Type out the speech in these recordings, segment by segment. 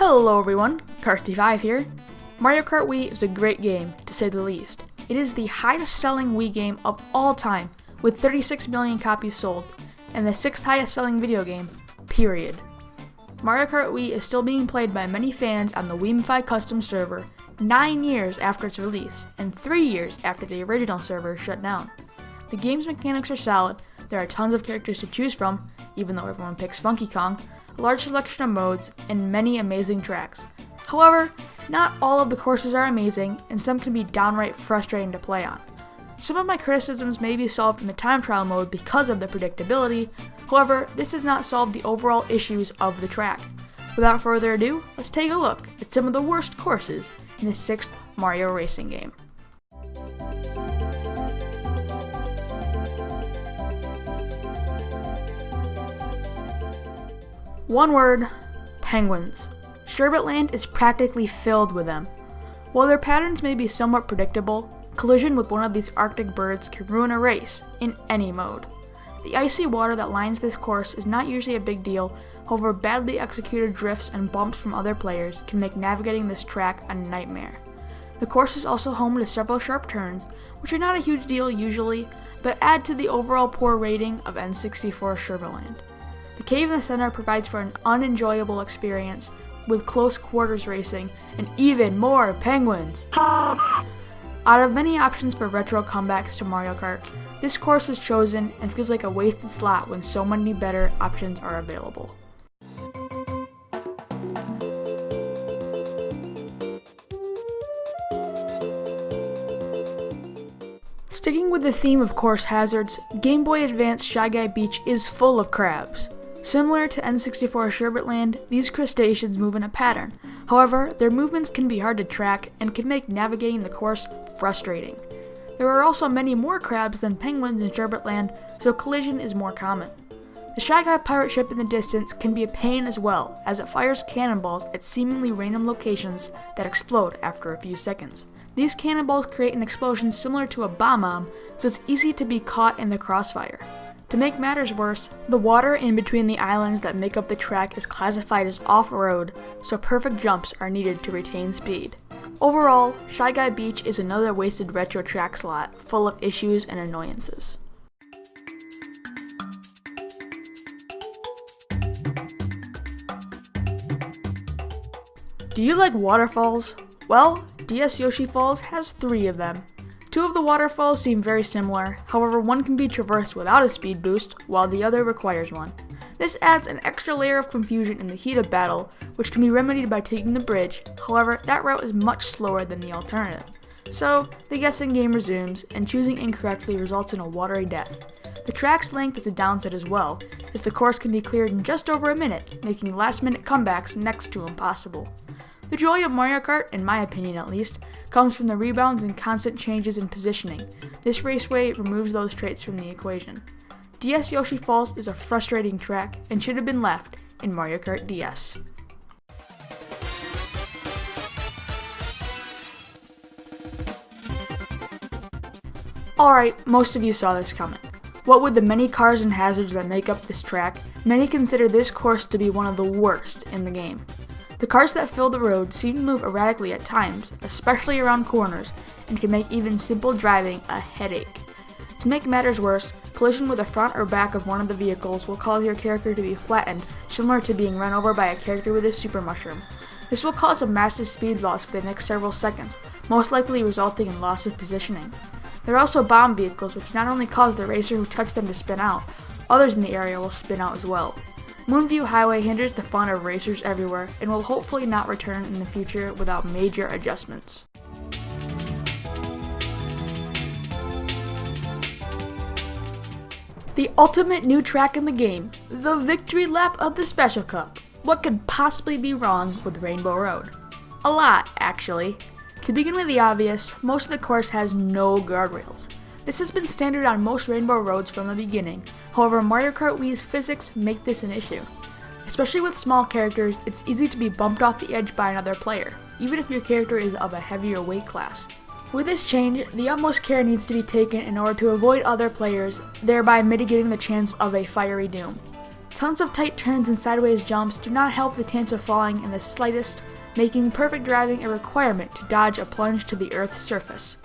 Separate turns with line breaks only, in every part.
Hello everyone, Karsty5 here. Mario Kart Wii is a great game, to say the least. It is the highest selling Wii game of all time, with 36 million copies sold, and the 6th highest selling video game, period. Mario Kart Wii is still being played by many fans on the Moonview custom server 9 years after its release, and 3 years after the original server shut down. The game's mechanics are solid, there are tons of characters to choose from, even though everyone picks Funky Kong, a large selection of modes, and many amazing tracks. However, not all of the courses are amazing, and some can be downright frustrating to play on. Some of my criticisms may be solved in the time trial mode because of the predictability, however, this has not solved the overall issues of the track. Without further ado, let's take a look at some of the worst courses in the 6th Mario racing game. One word, penguins. Sherbet Land is practically filled with them. While their patterns may be somewhat predictable, collision with one of these Arctic birds can ruin a race in any mode. The icy water that lines this course is not usually a big deal, however badly executed drifts and bumps from other players can make navigating this track a nightmare. The course is also home to several sharp turns, which are not a huge deal usually, but add to the overall poor rating of N64 Sherbet Land. The cave in the center provides for an unenjoyable experience with close quarters racing and even more penguins. Out of many options for retro comebacks to Mario Kart, this course was chosen and feels like a wasted slot when so many better options are available. Sticking with the theme of course hazards, Game Boy Advance Shy Guy Beach is full of crabs. Similar to N64 Sherbet Land, these crustaceans move in a pattern. However, their movements can be hard to track and can make navigating the course frustrating. There are also many more crabs than penguins in Sherbet Land, so collision is more common. The Shy Guy pirate ship in the distance can be a pain as well, as it fires cannonballs at seemingly random locations that explode after a few seconds. These cannonballs create an explosion similar to a bomb, so it's easy to be caught in the crossfire. To make matters worse, the water in between the islands that make up the track is classified as off-road, so perfect jumps are needed to retain speed. Overall, Shy Guy Beach is another wasted retro track slot, full of issues and annoyances. Do you like waterfalls? Well, DS Yoshi Falls has 3 of them. 2 of the waterfalls seem very similar, however one can be traversed without a speed boost, while the other requires one. This adds an extra layer of confusion in the heat of battle, which can be remedied by taking the bridge, however that route is much slower than the alternative. So, the guessing game resumes, and choosing incorrectly results in a watery death. The track's length is a downside as well, as the course can be cleared in just over a minute, making last-minute comebacks next to impossible. The joy of Mario Kart, in my opinion at least, comes from the rebounds and constant changes in positioning. This raceway removes those traits from the equation. DS Yoshi Falls is a frustrating track and should have been left in Mario Kart DS. Alright, most of you saw this coming. What with the many cars and hazards that make up this track, many consider this course to be one of the worst in the game. The cars that fill the road seem to move erratically at times, especially around corners, and can make even simple driving a headache. To make matters worse, collision with the front or back of one of the vehicles will cause your character to be flattened, similar to being run over by a character with a super mushroom. This will cause a massive speed loss for the next several seconds, most likely resulting in loss of positioning. There are also bomb vehicles which not only cause the racer who touched them to spin out, others in the area will spin out as well. Moonview Highway hinders the fun of racers everywhere and will hopefully not return in the future without major adjustments. The ultimate new track in the game, the victory lap of the Special Cup. What could possibly be wrong with Rainbow Road? A lot, actually. To begin with the obvious, most of the course has no guardrails. This has been standard on most Rainbow Roads from the beginning, however Mario Kart Wii's physics make this an issue. Especially with small characters, it's easy to be bumped off the edge by another player, even if your character is of a heavier weight class. With this change, the utmost care needs to be taken in order to avoid other players, thereby mitigating the chance of a fiery doom. Tons of tight turns and sideways jumps do not help the chance of falling in the slightest, making perfect driving a requirement to dodge a plunge to the Earth's surface.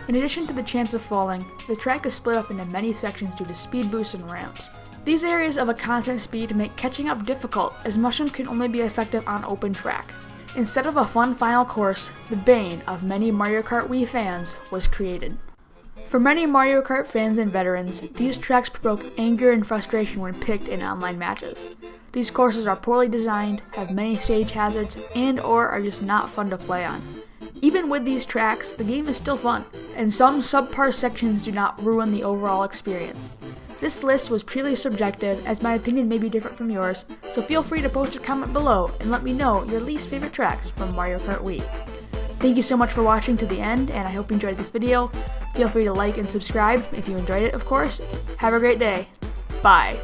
In addition to the chance of falling, the track is split up into many sections due to speed boosts and ramps. These areas of a constant speed make catching up difficult, as mushroom can only be effective on open track. Instead of a fun final course, the bane of many Mario Kart Wii fans was created. For many Mario Kart fans and veterans, these tracks provoke anger and frustration when picked in online matches. These courses are poorly designed, have many stage hazards, and/or are just not fun to play on. Even with these tracks, the game is still fun, and some subpar sections do not ruin the overall experience. This list was purely subjective, as my opinion may be different from yours, so feel free to post a comment below and let me know your least favorite tracks from Mario Kart Wii. Thank you so much for watching to the end, and I hope you enjoyed this video. Feel free to like and subscribe if you enjoyed it, of course. Have a great day. Bye.